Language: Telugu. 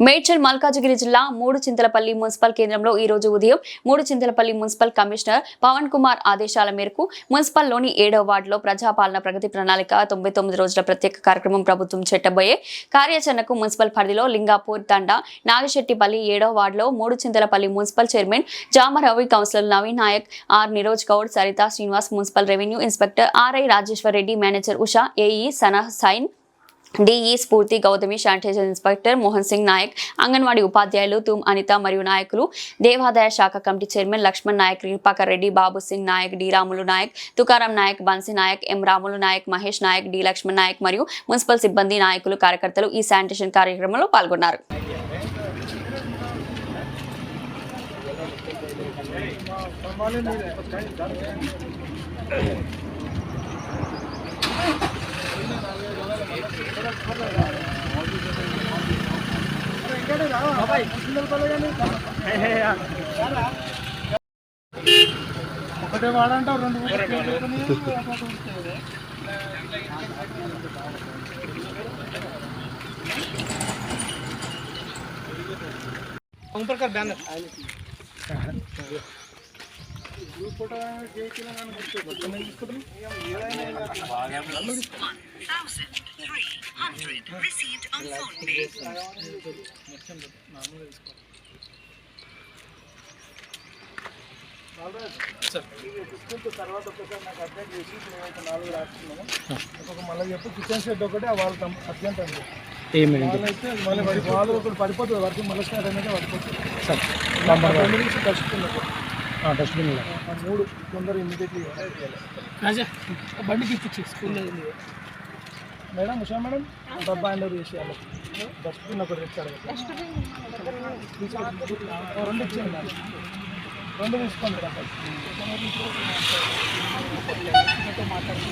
మేడ్చల్ మల్కాజిగిరి జిల్లా మూడుచింతలపల్లి మున్సిపల్ కేంద్రంలో ఈ రోజు ఉదయం మూడుచింతలపల్లి మున్సిపల్ కమిషనర్ పవన్ కుమార్ ఆదేశాల మేరకు మున్సిపల్లోని 7వ వార్డులో ప్రజాపాలన ప్రగతి ప్రణాళిక 99 రోజుల ప్రత్యేక కార్యక్రమం ప్రభుత్వం చేపట్టబోయే కార్యాచరణకు మున్సిపల్ పరిధిలో లింగాపూర్ తండా నాగశెట్టిపల్లి 7వ వార్డులో Muduchintalapalli municipal chairman Jamaravi councillor Naveen Nayak R Niroj Goud Saritha Srinivas municipal revenue inspector RI Rajeshwar Reddy manager Usha AE Sana సైన్ DE Spurthi Gouthami sanitizer inspector Mohan Singh Nayak anganwadi ఉపాధ్యాయులు తుమ్ అనిత మరియు నాయకులు దేవాదాయ శాఖ committee chairman Lakshman Nayak Kripakar Reddy Babu Singh Nayak D Ramulu Nayak Tukaram Nayak Bansi Nayak M Ramulu Nayak Mahesh Nayak D Lakshman Nayak మరియు మున్సిపల్ సిబ్బంది నాయకులు కార్యకర్తలు ఈ శానిటేషన్ కార్యక్రమంలో పాల్గొన్నారు. ఒకటే వాడంటావు రెండు banner received on phone pay. తర్వాత ఒకసారి నాకు అప్డేట్ చేసి 4 రాస్తున్నాము. మళ్ళీ చెప్పి కిచెన్ షెడ్ ఒకటి వాళ్ళ అత్యంత అయితే మళ్ళీ వాళ్ళు ఒకటి పడిపోతుంది వర్షం మళ్ళీ స్టార్ట్ అనేది పడిపోతుంది. డస్ట్బిన్ 3 తొందర ఇమీడియట్లీ బండికి ఇప్పించి స్కూల్లో మేడం ఉషా మేడం డబ్బా హ్యాండ్ ఓవర్ చేసేయాలి. డస్ట్బిన్ ఒకటి తెచ్చాడు 2 ఇచ్చేయండి 2 తీసుకోండి మాట్లాడుతూ